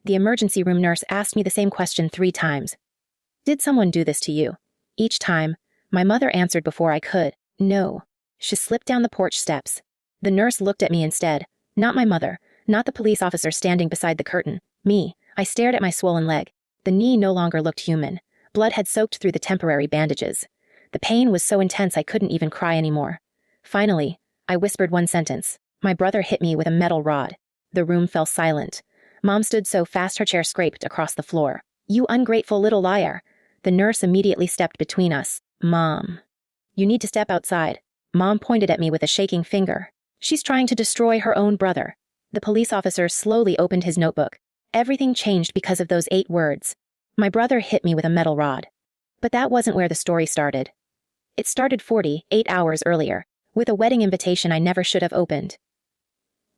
The emergency room nurse asked me the same question 3 times. Did someone do this to you? Each time, my mother answered before I could. No. She slipped down the porch steps. The nurse looked at me instead. Not my mother, not the police officer standing beside the curtain. Me. I stared at my swollen leg. The knee no longer looked human. Blood had soaked through the temporary bandages. The pain was so intense I couldn't even cry anymore. Finally, I whispered one sentence. My brother hit me with a metal rod. The room fell silent. Mom stood so fast her chair scraped across the floor. You ungrateful little liar. The nurse immediately stepped between us. Mom. You need to step outside. Mom pointed at me with a shaking finger. She's trying to destroy her own brother. The police officer slowly opened his notebook. Everything changed because of those 8 words. My brother hit me with a metal rod. But that wasn't where the story started. It started 48 hours earlier, with a wedding invitation I never should have opened.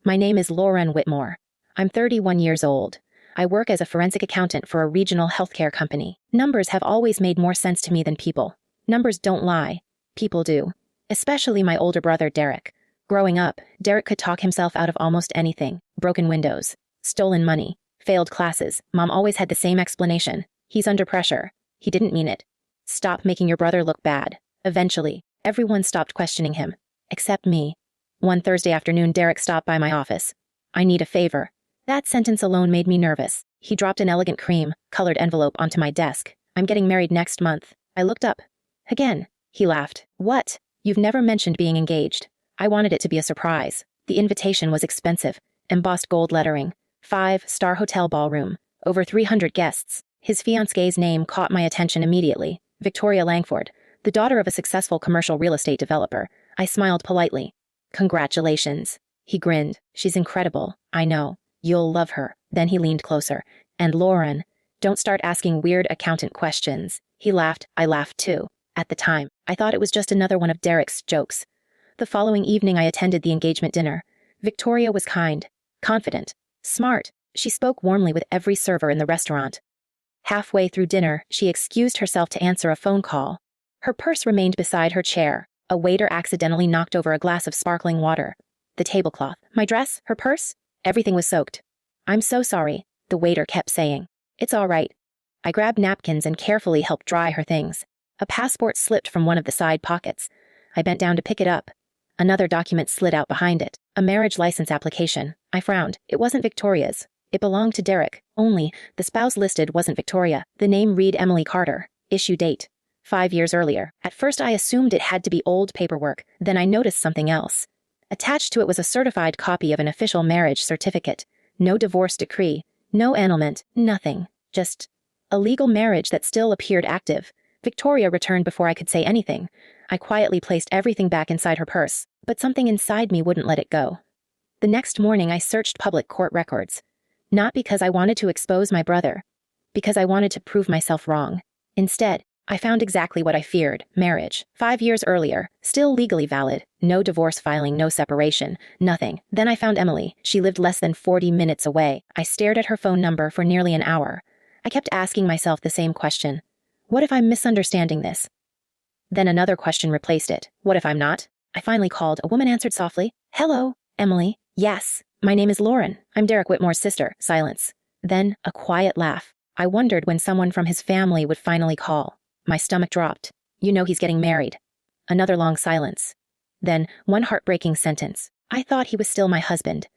My name is Lauren Whitmore. I'm 31 years old. I work as a forensic accountant for a regional healthcare company. Numbers have always made more sense to me than people. Numbers don't lie. People do. Especially my older brother, Derek. Growing up, Derek could talk himself out of almost anything. Broken windows, stolen money, failed classes. Mom always had the same explanation. He's under pressure. He didn't mean it. Stop making your brother look bad. Eventually, everyone stopped questioning him. Except me. One Thursday afternoon, Derek stopped by my office. I need a favor. That sentence alone made me nervous. He dropped an elegant cream-colored envelope onto my desk. I'm getting married next month. I looked up. Again. He laughed. What? You've never mentioned being engaged. I wanted it to be a surprise. The invitation was expensive. Embossed gold lettering. 5-star hotel ballroom. Over 300 guests. His fiancée's name caught my attention immediately. Victoria Langford, the daughter of a successful commercial real estate developer. I smiled politely. Congratulations. He grinned. She's incredible. I know. You'll love her. Then he leaned closer. And Lauren, don't start asking weird accountant questions. He laughed. I laughed too. At the time, I thought it was just another one of Derek's jokes. The following evening I attended the engagement dinner. Victoria was kind, confident, smart. She spoke warmly with every server in the restaurant. Halfway through dinner, she excused herself to answer a phone call. Her purse remained beside her chair. A waiter accidentally knocked over a glass of sparkling water. The tablecloth, my dress, her purse, everything was soaked. I'm so sorry, the waiter kept saying. It's all right. I grabbed napkins and carefully helped dry her things. A passport slipped from one of the side pockets. I bent down to pick it up. Another document slid out behind it. A marriage license application. I frowned. It wasn't Victoria's. It belonged to Derek. Only, the spouse listed wasn't Victoria. The name read Emily Carter. Issue date. 5 years earlier. At first I assumed it had to be old paperwork. Then I noticed something else. Attached to it was a certified copy of an official marriage certificate. No divorce decree. No annulment. Nothing. Just a legal marriage that still appeared active. Victoria returned before I could say anything. I quietly placed everything back inside her purse, but something inside me wouldn't let it go. The next morning I searched public court records. Not because I wanted to expose my brother. Because I wanted to prove myself wrong. Instead, I found exactly what I feared. Marriage. 5 years earlier. Still legally valid. No divorce filing, no separation. Nothing. Then I found Emily. She lived less than 40 minutes away. I stared at her phone number for nearly an hour. I kept asking myself the same question. What if I'm misunderstanding this? Then another question replaced it. What if I'm not? I finally called. A woman answered softly. Hello, Emily. Yes. My name is Lauren. I'm Derek Whitmore's sister. Silence. Then a quiet laugh. I wondered when someone from his family would finally call. My stomach dropped. You know he's getting married. Another long silence. Then one heartbreaking sentence. I thought he was still my husband.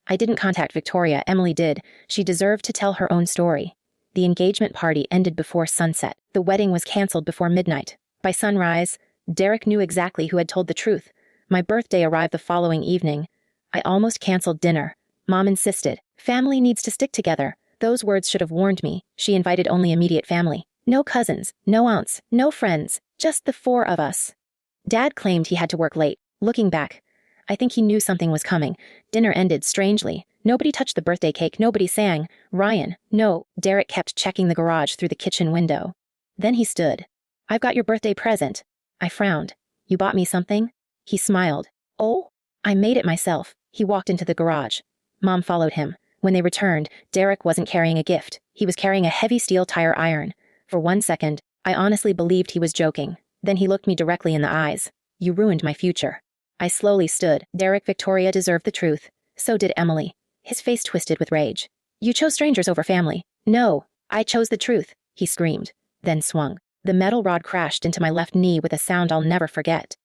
I didn't contact Victoria. Emily did. She deserved to tell her own story. The engagement party ended before sunset. The wedding was canceled before midnight. By sunrise, Derek knew exactly who had told the truth. My birthday arrived the following evening. I almost canceled dinner. Mom insisted. Family needs to stick together. Those words should have warned me. She invited only immediate family. No cousins, no aunts, no friends, just the 4 of us. Dad claimed he had to work late. Looking back, I think he knew something was coming. Dinner ended strangely. Nobody touched the birthday cake. Nobody sang. Ryan. No. Derek kept checking the garage through the kitchen window. Then he stood. I've got your birthday present. I frowned. You bought me something? He smiled. Oh? I made it myself. He walked into the garage. Mom followed him. When they returned, Derek wasn't carrying a gift. He was carrying a heavy steel tire iron. For 1 second, I honestly believed he was joking. Then he looked me directly in the eyes. You ruined my future. I slowly stood. Derek Victoria deserved the truth. So did Emily. His face twisted with rage. You chose strangers over family. No, I chose the truth, he screamed, then swung. The metal rod crashed into my left knee with a sound I'll never forget.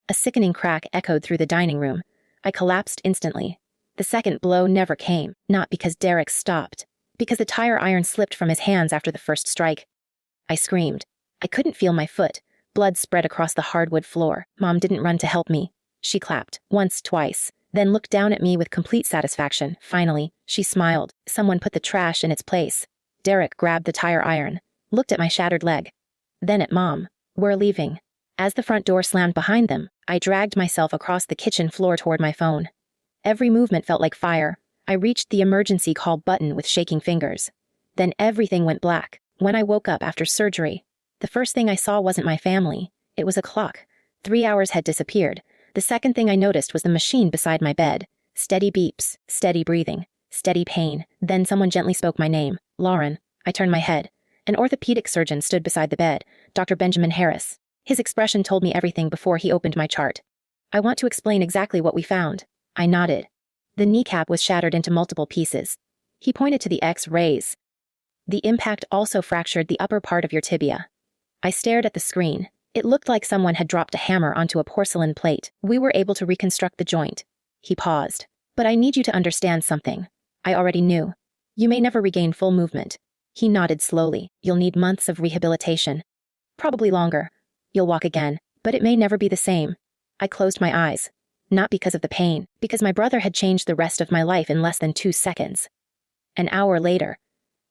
A sickening crack echoed through the dining room. I collapsed instantly. The second blow never came, not because Derek stopped, because the tire iron slipped from his hands after the first strike. I screamed. I couldn't feel my foot. Blood spread across the hardwood floor. Mom didn't run to help me. She clapped, once, twice, then looked down at me with complete satisfaction. Finally, she smiled. Someone put the trash in its place. Derek grabbed the tire iron, looked at my shattered leg. Then at Mom. We're leaving. As the front door slammed behind them, I dragged myself across the kitchen floor toward my phone. Every movement felt like fire. I reached the emergency call button with shaking fingers. Then everything went black. When I woke up after surgery, the first thing I saw wasn't my family. It was a clock. 3 hours had disappeared. The second thing I noticed was the machine beside my bed. Steady beeps, steady breathing, steady pain. Then someone gently spoke my name. Lauren. I turned my head. An orthopedic surgeon stood beside the bed, Dr. Benjamin Harris. His expression told me everything before he opened my chart. I want to explain exactly what we found. I nodded. The kneecap was shattered into multiple pieces. He pointed to the X-rays. The impact also fractured the upper part of your tibia. I stared at the screen. It looked like someone had dropped a hammer onto a porcelain plate. We were able to reconstruct the joint. He paused. But I need you to understand something. I already knew. You may never regain full movement. He nodded slowly. You'll need months of rehabilitation. Probably longer. You'll walk again, but it may never be the same. I closed my eyes. Not because of the pain, because my brother had changed the rest of my life in less than 2 seconds. An hour later,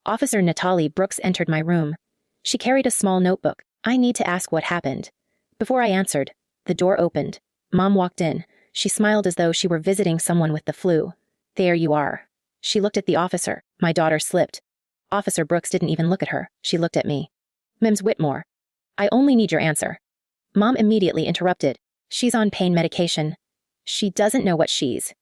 Officer Natalie Brooks entered my room. She carried a small notebook. I need to ask what happened. Before I answered, the door opened. Mom walked in. She smiled as though she were visiting someone with the flu. There you are. She looked at the officer. My daughter slipped. Officer Brooks didn't even look at her. She looked at me. Ms. Whitmore. I only need your answer. Mom immediately interrupted. She's on pain medication. She doesn't know what she's.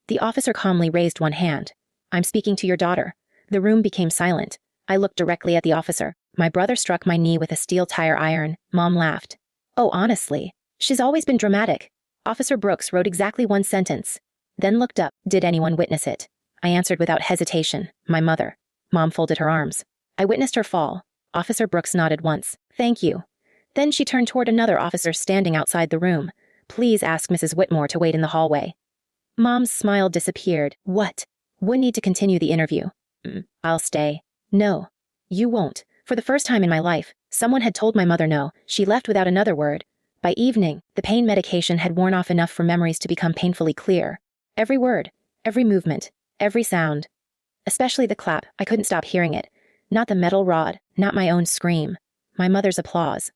The officer calmly raised one hand. I'm speaking to your daughter. The room became silent. I looked directly at the officer. My brother struck my knee with a steel tire iron. Mom laughed. Oh, honestly. She's always been dramatic. Officer Brooks wrote exactly one sentence. Then looked up. Did anyone witness it? I answered without hesitation. My mother. Mom folded her arms. I witnessed her fall. Officer Brooks nodded once. Thank you. Then she turned toward another officer standing outside the room. Please ask Mrs. Whitmore to wait in the hallway. Mom's smile disappeared. What? We need to continue the interview. I'll stay. No. You won't. For the first time in my life, someone had told my mother no. She left without another word. By evening, the pain medication had worn off enough for memories to become painfully clear. Every word, every movement, every sound. Especially the clap. I couldn't stop hearing it. Not the metal rod, not my own scream. My mother's applause.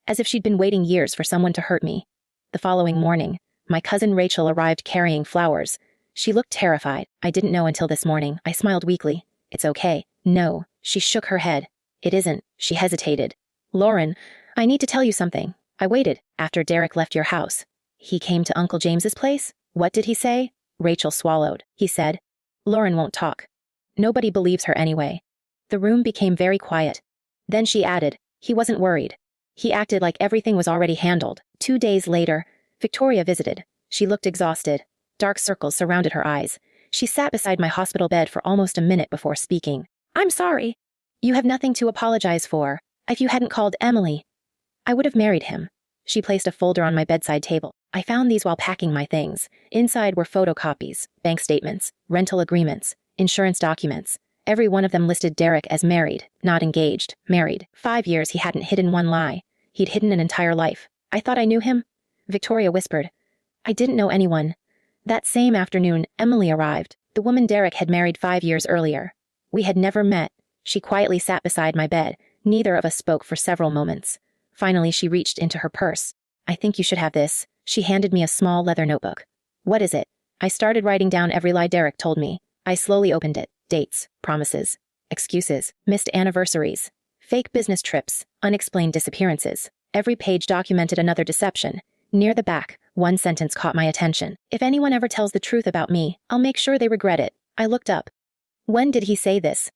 As if she'd been waiting years for someone to hurt me. The following morning, my cousin Rachel arrived carrying flowers. She looked terrified. I didn't know until this morning. I smiled weakly. It's okay. No. She shook her head. It isn't. She hesitated. Lauren, I need to tell you something. I waited after Derek left your house. He came to Uncle James's place? What did he say? Rachel swallowed. He said. Lauren won't talk. Nobody believes her anyway. The room became very quiet. Then she added, he wasn't worried. He acted like everything was already handled. 2 days later, Victoria visited. She looked exhausted. Dark circles surrounded her eyes. She sat beside my hospital bed for almost a minute before speaking. I'm sorry. You have nothing to apologize for. If you hadn't called Emily, I would have married him. She placed a folder on my bedside table. I found these while packing my things. Inside were photocopies, bank statements, rental agreements, insurance documents. Every one of them listed Derek as married, not engaged, married. 5 years he hadn't hidden one lie. He'd hidden an entire life. I thought I knew him? Victoria whispered. I didn't know anyone. That same afternoon, Emily arrived. The woman Derek had married 5 years earlier. We had never met. She quietly sat beside my bed. Neither of us spoke for several moments. Finally, she reached into her purse. I think you should have this. She handed me a small leather notebook. What is it? I started writing down every lie Derek told me. I slowly opened it. Dates, promises, excuses, missed anniversaries, fake business trips, unexplained disappearances. Every page documented another deception. Near the back, one sentence caught my attention. If anyone ever tells the truth about me, I'll make sure they regret it. I looked up. When did he say this?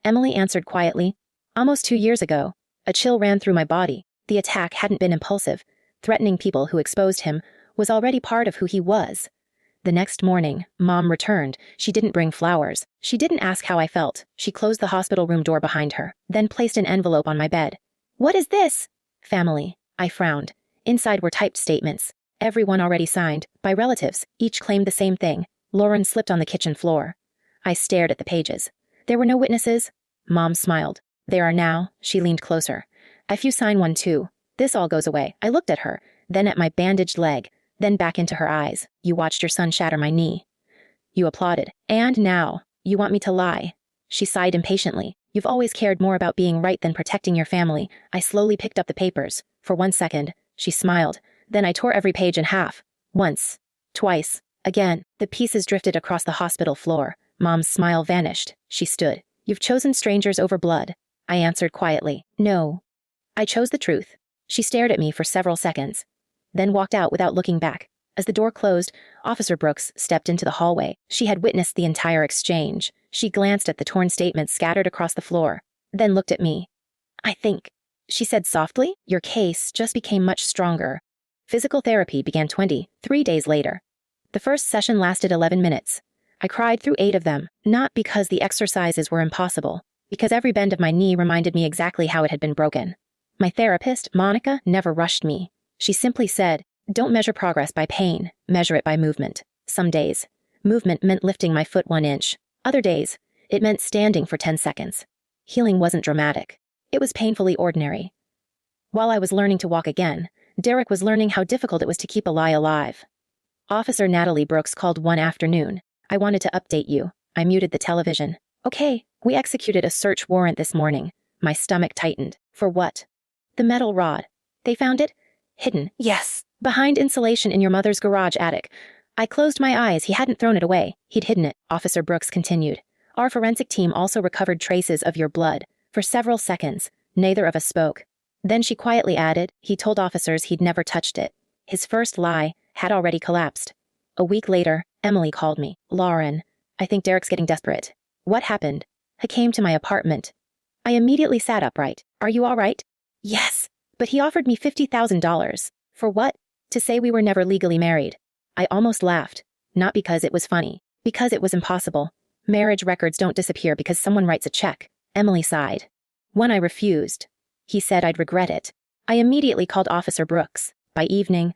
Emily answered quietly. Almost 2 years ago. A chill ran through my body. The attack hadn't been impulsive. Threatening people who exposed him was already part of who he was. The next morning, Mom returned. She didn't bring flowers. She didn't ask how I felt. She closed the hospital room door behind her, then placed an envelope on my bed. "What is this?" "Family." I frowned. Inside were typed statements. Everyone already signed, by relatives, each claimed the same thing. Lauren slipped on the kitchen floor. I stared at the pages. There were no witnesses. Mom smiled. "There are now." She leaned closer. "If you sign one too, this all goes away." I looked at her, then at my bandaged leg, then back into her eyes. "You watched your son shatter my knee. You applauded. And now, you want me to lie." She sighed impatiently. "You've always cared more about being right than protecting your family." I slowly picked up the papers. For 1 second, she smiled. Then I tore every page in half. Once. Twice. Again. The pieces drifted across the hospital floor. Mom's smile vanished. She stood. "You've chosen strangers over blood." I answered quietly. "No. I chose the truth." She stared at me for several seconds, then walked out without looking back. As the door closed, Officer Brooks stepped into the hallway. She had witnessed the entire exchange. She glanced at the torn statements scattered across the floor, then looked at me. "I think," she said softly, "your case just became much stronger." Physical therapy began 23 days later. The first session lasted 11 minutes. I cried through 8 of them, not because the exercises were impossible, because every bend of my knee reminded me exactly how it had been broken. My therapist, Monica, never rushed me. She simply said, "Don't measure progress by pain, measure it by movement." Some days, movement meant lifting my foot 1 inch. Other days, it meant standing for 10 seconds. Healing wasn't dramatic. It was painfully ordinary. While I was learning to walk again, Derek was learning how difficult it was to keep a lie alive. Officer Natalie Brooks called one afternoon. "I wanted to update you." I muted the television. "Okay, we executed a search warrant this morning." My stomach tightened. "For what?" "The metal rod. They found it hidden." "Yes. Behind insulation in your mother's garage attic." I closed my eyes. He hadn't thrown it away. He'd hidden it. Officer Brooks continued. "Our forensic team also recovered traces of your blood." For several seconds, neither of us spoke. Then she quietly added, "He told officers he'd never touched it." His first lie had already collapsed. A week later, Emily called me. "Lauren, I think Derek's getting desperate." "What happened?" "He came to my apartment." I immediately sat upright. "Are you all right?" "Yes." "But he offered me $50,000. For what?" "To say we were never legally married." I almost laughed. Not because it was funny. Because it was impossible. Marriage records don't disappear because someone writes a check. Emily sighed. When I refused, he said I'd regret it. I immediately called Officer Brooks. By evening,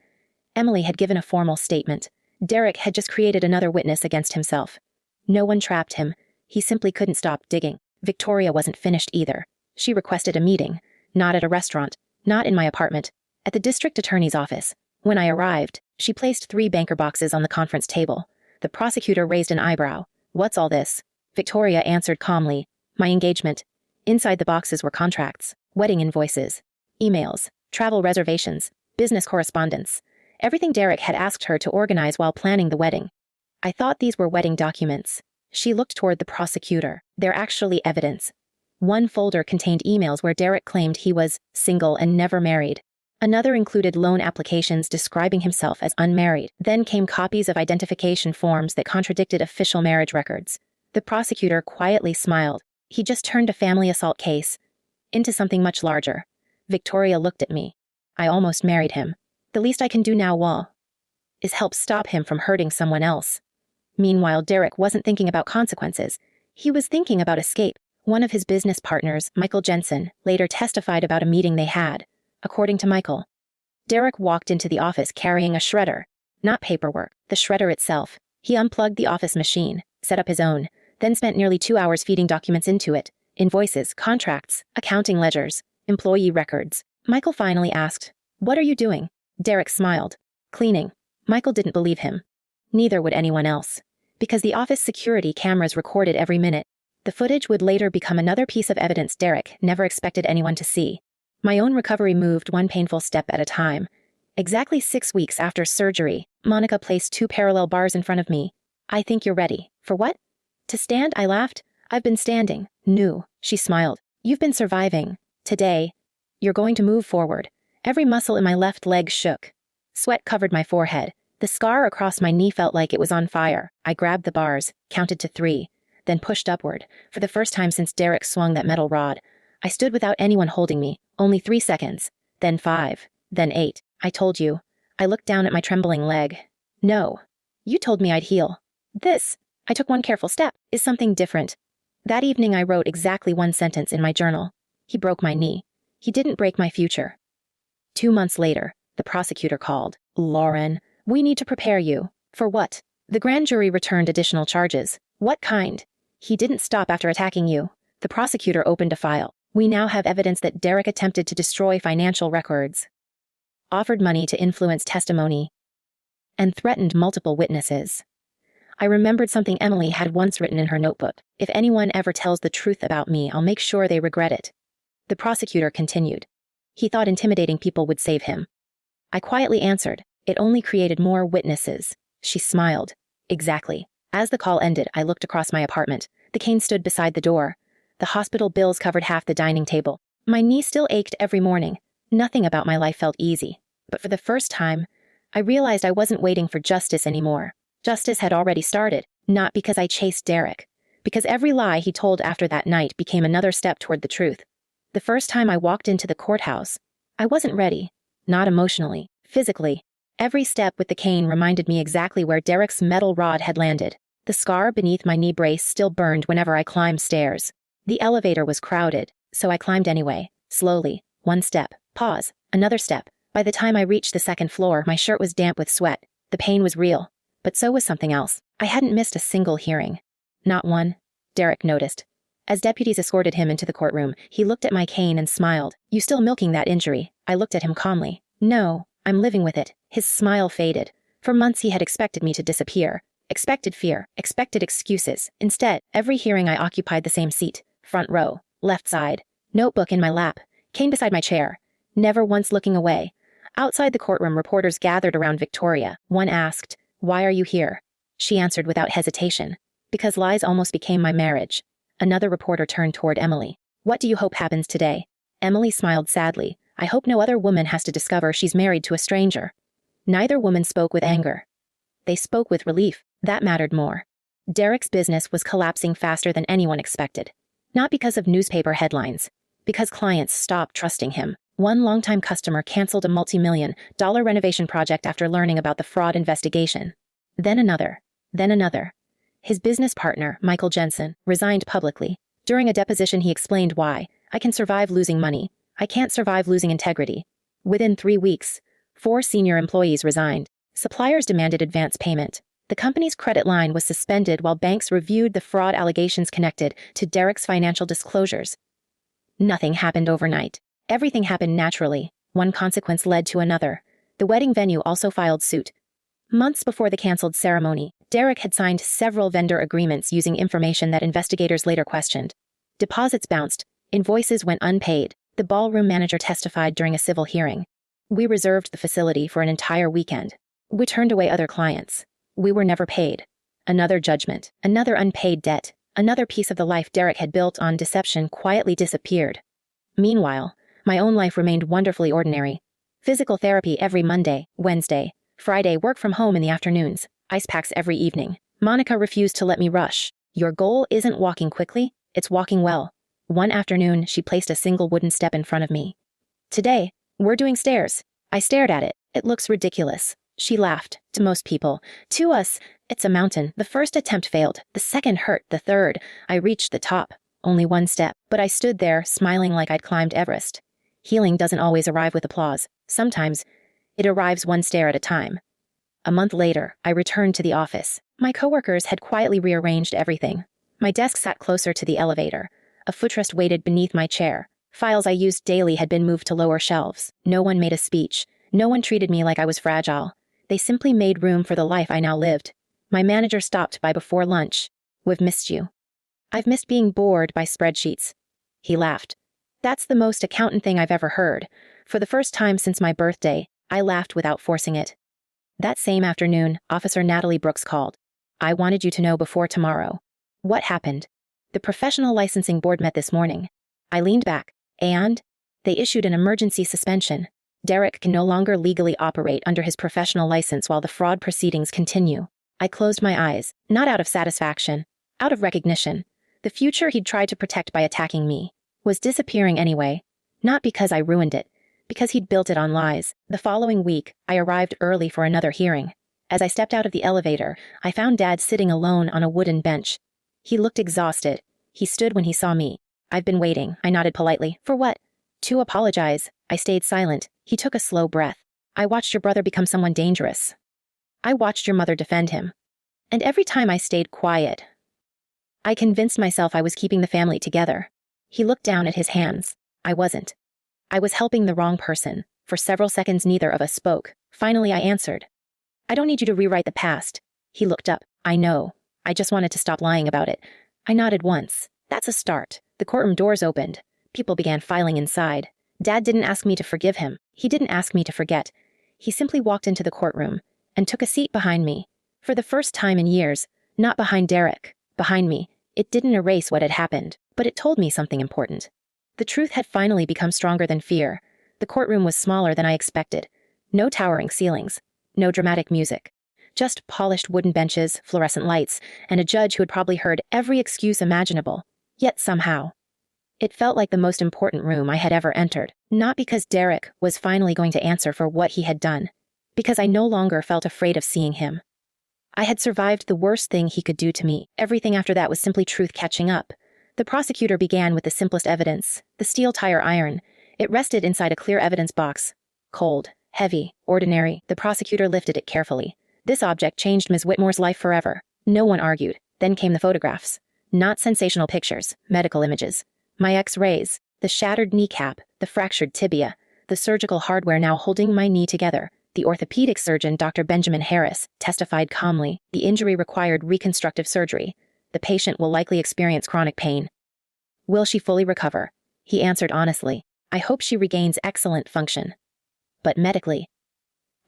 Emily had given a formal statement. Derek had just created another witness against himself. No one trapped him. He simply couldn't stop digging. Victoria wasn't finished either. She requested a meeting. Not at a restaurant. Not in my apartment. At the district attorney's office. When I arrived, she placed 3 banker boxes on the conference table. The prosecutor raised an eyebrow. "What's all this?" Victoria answered calmly. "My engagement." Inside the boxes were contracts, wedding invoices, emails, travel reservations, business correspondence. Everything Derek had asked her to organize while planning the wedding. I thought these were wedding documents. She looked toward the prosecutor. They're actually evidence. One folder contained emails where Derek claimed he was single and never married. Another included loan applications describing himself as unmarried. Then came copies of identification forms that contradicted official marriage records. The prosecutor quietly smiled. He just turned a family assault case into something much larger. Victoria looked at me. "I almost married him. The least I can do now, Wall, is help stop him from hurting someone else." Meanwhile, Derek wasn't thinking about consequences. He was thinking about escape. One of his business partners, Michael Jensen, later testified about a meeting they had. According to Michael, Derek walked into the office carrying a shredder. Not paperwork, the shredder itself. He unplugged the office machine, set up his own, then spent nearly 2 hours feeding documents into it. Invoices, contracts, accounting ledgers, employee records. Michael finally asked, "What are you doing?" Derek smiled. "Cleaning." Michael didn't believe him. Neither would anyone else. Because the office security cameras recorded every minute. The footage would later become another piece of evidence Derek never expected anyone to see. My own recovery moved one painful step at a time. Exactly 6 weeks after surgery, Monica placed 2 parallel bars in front of me. "I think you're ready." "For what?" "To stand," I laughed. "I've been standing." "No," she smiled. "You've been surviving. Today, you're going to move forward." Every muscle in my left leg shook. Sweat covered my forehead. The scar across my knee felt like it was on fire. I grabbed the bars, counted to 3, then pushed upward. For the first time since Derek swung that metal rod, I stood without anyone holding me. Only 3 seconds. Then 5. Then 8. "I told you." I looked down at my trembling leg. "No. You told me I'd heal. This, I took one careful step, is something different. That evening I wrote exactly one sentence in my journal. He broke my knee. He didn't break my future. 2 months later, the prosecutor called. Lauren, we need to prepare you. For what? The grand jury returned additional charges. What kind? He didn't stop after attacking you. The prosecutor opened a file. We now have evidence that Derek attempted to destroy financial records, offered money to influence testimony, and threatened multiple witnesses. I remembered something Emily had once written in her notebook. If anyone ever tells the truth about me, I'll make sure they regret it. The prosecutor continued. He thought intimidating people would save him. I quietly answered, it only created more witnesses. She smiled. Exactly. As the call ended, I looked across my apartment. The cane stood beside the door. The hospital bills covered half the dining table. My knee still ached every morning. Nothing about my life felt easy. But for the first time, I realized I wasn't waiting for justice anymore. Justice had already started, not because I chased Derek, because every lie he told after that night became another step toward the truth. The first time I walked into the courthouse, I wasn't ready. Not emotionally, physically. Every step with the cane reminded me exactly where Derek's metal rod had landed. The scar beneath my knee brace still burned whenever I climbed stairs. The elevator was crowded, so I climbed anyway, slowly, one step, pause, another step. By the time I reached the second floor, my shirt was damp with sweat. The pain was real, but so was something else. I hadn't missed a single hearing. Not one. Derek noticed. As deputies escorted him into the courtroom, he looked at my cane and smiled. You still milking that injury? I looked at him calmly. No, I'm living with it. His smile faded. For months he had expected me to disappear. Expected fear, expected excuses. Instead, every hearing I occupied the same seat. Front row, left side, notebook in my lap, cane beside my chair, never once looking away. Outside the courtroom, reporters gathered around Victoria. One asked, "Why are you here?" She answered without hesitation, "Because lies almost became my marriage." Another reporter turned toward Emily. "What do you hope happens today?" Emily smiled sadly. "I hope no other woman has to discover she's married to a stranger." Neither woman spoke with anger. They spoke with relief. That mattered more. Derek's business was collapsing faster than anyone expected. Not because of newspaper headlines, because clients stopped trusting him. One longtime customer canceled a multi-million-dollar renovation project after learning about the fraud investigation. Then another. Then another. His business partner, Michael Jensen, resigned publicly. During a deposition he explained why. "I can survive losing money. I can't survive losing integrity." Within 3 weeks, 4 senior employees resigned. Suppliers demanded advance payment. The company's credit line was suspended while banks reviewed the fraud allegations connected to Derek's financial disclosures. Nothing happened overnight. Everything happened naturally. One consequence led to another. The wedding venue also filed suit. Months before the canceled ceremony, Derek had signed several vendor agreements using information that investigators later questioned. Deposits bounced. Invoices went unpaid. The ballroom manager testified during a civil hearing. We reserved the facility for an entire weekend. We turned away other clients. We were never paid. Another judgment, another unpaid debt, another piece of the life Derek had built on deception quietly disappeared. Meanwhile, my own life remained wonderfully ordinary. Physical therapy every Monday, Wednesday, Friday, work from home in the afternoons, ice packs every evening. Monica refused to let me rush. Your goal isn't walking quickly, it's walking well. One afternoon, she placed a single wooden step in front of me. Today, we're doing stairs. I stared at it. It looks ridiculous. She laughed. To most people. To us, it's a mountain. The first attempt failed. The second hurt. The third. I reached the top. Only one step. But I stood there, smiling like I'd climbed Everest. Healing doesn't always arrive with applause. Sometimes, it arrives one stair at a time. A month later, I returned to the office. My coworkers had quietly rearranged everything. My desk sat closer to the elevator. A footrest waited beneath my chair. Files I used daily had been moved to lower shelves. No one made a speech. No one treated me like I was fragile. They simply made room for the life I now lived. My manager stopped by before lunch. "We've missed you." "I've missed being bored by spreadsheets." He laughed. "That's the most accountant thing I've ever heard." For the first time since my birthday, I laughed without forcing it. That same afternoon, Officer Natalie Brooks called. "I wanted you to know before tomorrow." "What happened?" "The Professional Licensing Board met this morning." I leaned back. "And?" "They issued an emergency suspension. Derek can no longer legally operate under his professional license while the fraud proceedings continue." I closed my eyes, not out of satisfaction, out of recognition. The future he'd tried to protect by attacking me was disappearing anyway. Not because I ruined it, because he'd built it on lies. The following week, I arrived early for another hearing. As I stepped out of the elevator, I found Dad sitting alone on a wooden bench. He looked exhausted. He stood when he saw me. "I've been waiting," I nodded politely. "For what?" "To apologize." I stayed silent. He took a slow breath. "I watched your brother become someone dangerous. I watched your mother defend him. And every time I stayed quiet, I convinced myself I was keeping the family together." He looked down at his hands. I wasn't. I was helping the wrong person. For several seconds neither of us spoke. Finally I answered. "I don't need you to rewrite the past." He looked up. "I know. I just wanted to stop lying about it." I nodded once. "That's a start." The courtroom doors opened. People began filing inside. Dad didn't ask me to forgive him. He didn't ask me to forget. He simply walked into the courtroom and took a seat behind me. For the first time in years, not behind Derek, behind me. It didn't erase what had happened, but it told me something important. The truth had finally become stronger than fear. The courtroom was smaller than I expected. No towering ceilings. No dramatic music. Just polished wooden benches, fluorescent lights, and a judge who had probably heard every excuse imaginable. Yet somehow, it felt like the most important room I had ever entered. Not because Derek was finally going to answer for what he had done. Because I no longer felt afraid of seeing him. I had survived the worst thing he could do to me. Everything after that was simply truth catching up. The prosecutor began with the simplest evidence, the steel tire iron. It rested inside a clear evidence box. Cold, heavy, ordinary. The prosecutor lifted it carefully. This object changed Ms. Whitmore's life forever. No one argued. Then came the photographs. Not sensational pictures, medical images. My X-rays, the shattered kneecap, the fractured tibia, the surgical hardware now holding my knee together. The orthopedic surgeon, Dr. Benjamin Harris, testified calmly. The injury required reconstructive surgery. The patient will likely experience chronic pain. "Will she fully recover?" He answered honestly. "I hope she regains excellent function. But medically,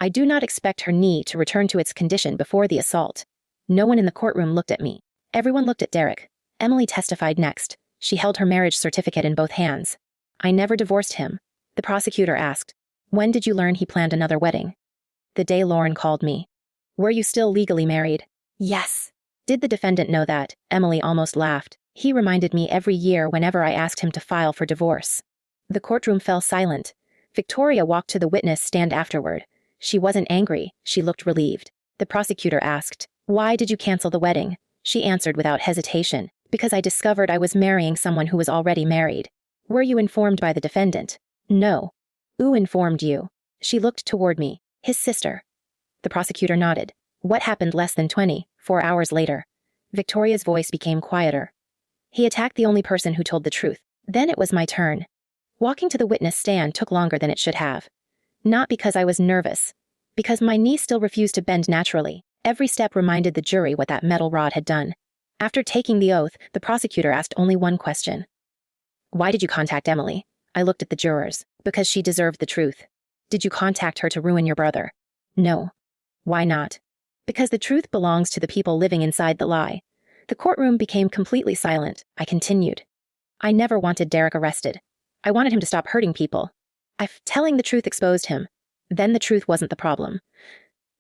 I do not expect her knee to return to its condition before the assault." No one in the courtroom looked at me. Everyone looked at Derek. Emily testified next. She held her marriage certificate in both hands. "I never divorced him." The prosecutor asked, "When did you learn he planned another wedding?" "The day Lauren called me." "Were you still legally married?" "Yes." "Did the defendant know that?" Emily almost laughed. "He reminded me every year whenever I asked him to file for divorce." The courtroom fell silent. Victoria walked to the witness stand afterward. She wasn't angry. She looked relieved. The prosecutor asked, "Why did you cancel the wedding?" She answered without hesitation, "Because I discovered I was marrying someone who was already married." "Were you informed by the defendant?" "No." "Who informed you?" She looked toward me. "His sister." The prosecutor nodded. "What happened less than 24 hours later?" Victoria's voice became quieter. "He attacked the only person who told the truth. Then it was my turn." Walking to the witness stand took longer than it should have. Not because I was nervous. Because my knee still refused to bend naturally. Every step reminded the jury what that metal rod had done. After taking the oath, the prosecutor asked only one question. "Why did you contact Emily?" I looked at the jurors. "Because she deserved the truth." "Did you contact her to ruin your brother?" "No." "Why not?" "Because the truth belongs to the people living inside the lie." The courtroom became completely silent. I continued. "I never wanted Derek arrested. I wanted him to stop hurting people. Telling the truth exposed him. Then the truth wasn't the problem."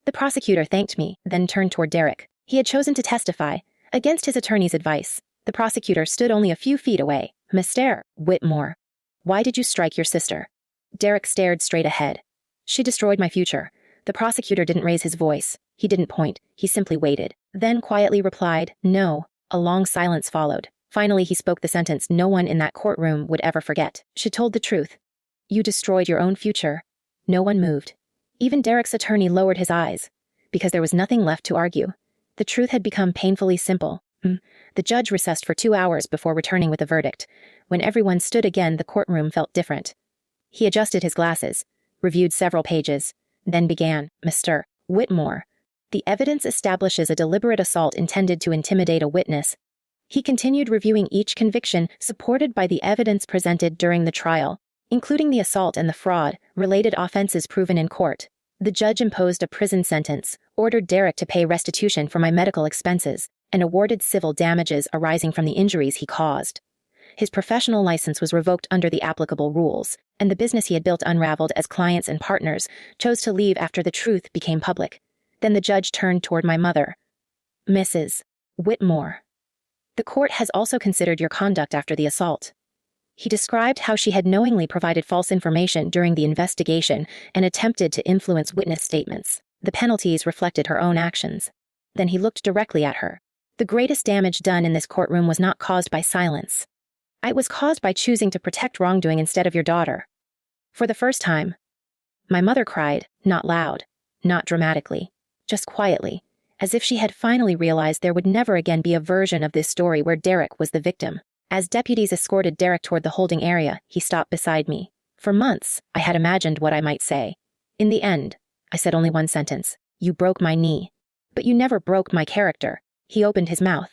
The prosecutor thanked me, then turned toward Derek. He had chosen to testify, against his attorney's advice. The prosecutor stood only a few feet away. "Mr. Whitmore, why did you strike your sister?" Derek stared straight ahead. "She destroyed my future." The prosecutor didn't raise his voice. He didn't point. He simply waited. Then quietly replied, "No." A long silence followed. Finally, he spoke the sentence no one in that courtroom would ever forget. "She told the truth. You destroyed your own future." No one moved. Even Derek's attorney lowered his eyes, because there was nothing left to argue. The truth had become painfully simple. The judge recessed for 2 hours before returning with a verdict. When everyone stood again, the courtroom felt different. He adjusted his glasses, reviewed several pages, then began, "Mr. Whitmore, the evidence establishes a deliberate assault intended to intimidate a witness." He continued reviewing each conviction supported by the evidence presented during the trial, including the assault and the fraud-related offenses proven in court. The judge imposed a prison sentence, ordered Derek to pay restitution for my medical expenses, and awarded civil damages arising from the injuries he caused. His professional license was revoked under the applicable rules, and the business he had built unraveled as clients and partners chose to leave after the truth became public. Then the judge turned toward my mother. "Mrs. Whitmore, the court has also considered your conduct after the assault." He described how she had knowingly provided false information during the investigation and attempted to influence witness statements. The penalties reflected her own actions. Then he looked directly at her. The greatest damage done in this courtroom was not caused by silence. It was caused by choosing to protect wrongdoing instead of your daughter. For the first time, my mother cried, not loud, not dramatically, just quietly, as if she had finally realized there would never again be a version of this story where Derek was the victim. As deputies escorted Derek toward the holding area, he stopped beside me. For months, I had imagined what I might say. In the end, I said only one sentence. You broke my knee. But you never broke my character. He opened his mouth,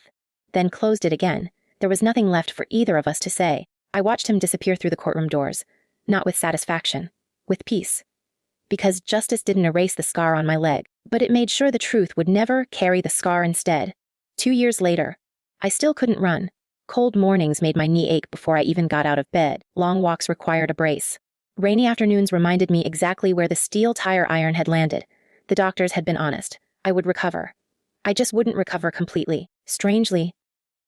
then closed it again. There was nothing left for either of us to say. I watched him disappear through the courtroom doors, not with satisfaction, with peace. Because justice didn't erase the scar on my leg, but it made sure the truth would never carry the scar instead. 2 years later, I still couldn't run. Cold mornings made my knee ache before I even got out of bed. Long walks required a brace. Rainy afternoons reminded me exactly where the steel tire iron had landed. The doctors had been honest. I would recover. I just wouldn't recover completely. Strangely,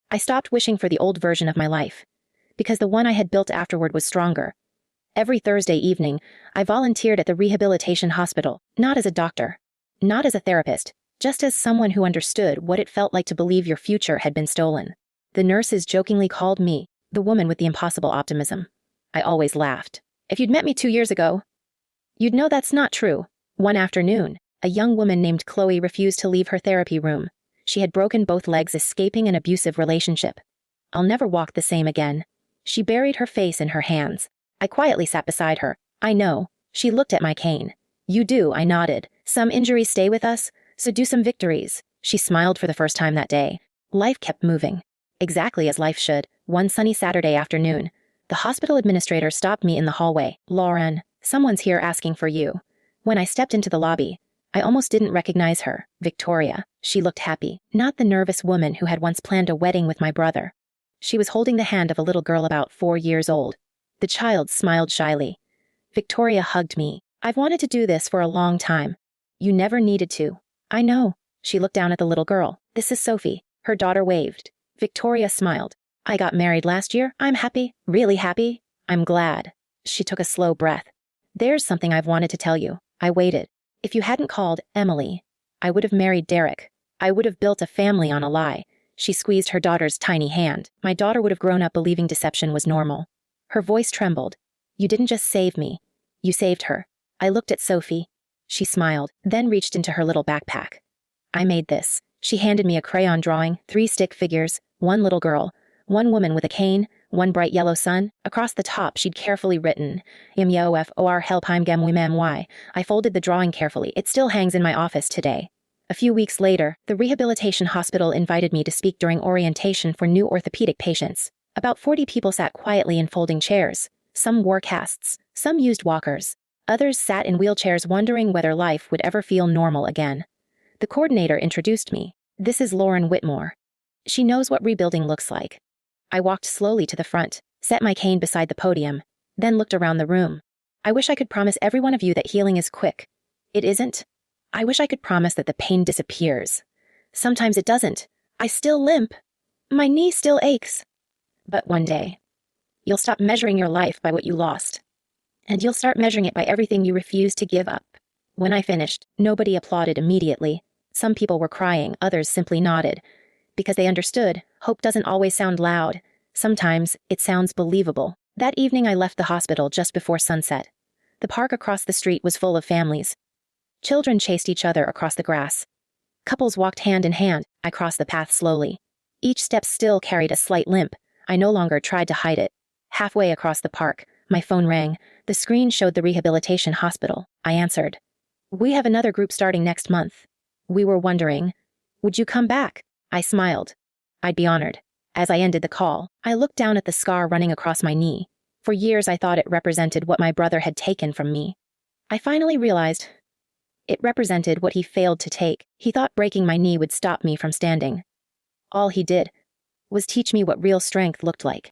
I stopped wishing for the old version of my life, because the one I had built afterward was stronger. Every Thursday evening, I volunteered at the rehabilitation hospital, not as a doctor, not as a therapist, just as someone who understood what it felt like to believe your future had been stolen. The nurses jokingly called me the woman with the impossible optimism. I always laughed. If you'd met me 2 years ago, you'd know that's not true. One afternoon, a young woman named Chloe refused to leave her therapy room. She had broken both legs escaping an abusive relationship. I'll never walk the same again. She buried her face in her hands. I quietly sat beside her. I know. She looked at my cane. You do, I nodded. Some injuries stay with us, so do some victories. She smiled for the first time that day. Life kept moving. Exactly as life should. One sunny Saturday afternoon, the hospital administrator stopped me in the hallway. Lauren, someone's here asking for you. When I stepped into the lobby, I almost didn't recognize her. Victoria. She looked happy, not the nervous woman who had once planned a wedding with my brother. She was holding the hand of a little girl about 4 years old. The child smiled shyly. Victoria hugged me. I've wanted to do this for a long time. You never needed to. I know. She looked down at the little girl. This is Sophie. Her daughter waved. Victoria smiled. I got married last year. I'm happy. Really happy. I'm glad. She took a slow breath. There's something I've wanted to tell you. I waited. If you hadn't called Emily, I would have married Derek. I would have built a family on a lie. She squeezed her daughter's tiny hand. My daughter would have grown up believing deception was normal. Her voice trembled. You didn't just save me. You saved her. I looked at Sophie. She smiled, then reached into her little backpack. I made this. She handed me a crayon drawing, 3 stick figures, 1 little girl, 1 woman with a cane, 1 bright yellow sun. Across the top, she'd carefully written, Imyofor helpheim gem wimmy. I folded the drawing carefully. It still hangs in my office today. A few weeks later, the rehabilitation hospital invited me to speak during orientation for new orthopedic patients. About 40 people sat quietly in folding chairs. Some wore casts, some used walkers. Others sat in wheelchairs wondering whether life would ever feel normal again. The coordinator introduced me. This is Lauren Whitmore. She knows what rebuilding looks like. I walked slowly to the front, set my cane beside the podium, then looked around the room. I wish I could promise every one of you that healing is quick. It isn't. I wish I could promise that the pain disappears. Sometimes it doesn't. I still limp. My knee still aches. But one day, you'll stop measuring your life by what you lost. And you'll start measuring it by everything you refuse to give up. When I finished, nobody applauded immediately. Some people were crying, others simply nodded. Because they understood, hope doesn't always sound loud. Sometimes, it sounds believable. That evening I left the hospital just before sunset. The park across the street was full of families. Children chased each other across the grass. Couples walked hand in hand. I crossed the path slowly. Each step still carried a slight limp. I no longer tried to hide it. Halfway across the park, my phone rang. The screen showed the rehabilitation hospital. I answered. We have another group starting next month. We were wondering, would you come back? I smiled. I'd be honored. As I ended the call, I looked down at the scar running across my knee. For years I thought it represented what my brother had taken from me. I finally realized it represented what he failed to take. He thought breaking my knee would stop me from standing. All he did was teach me what real strength looked like.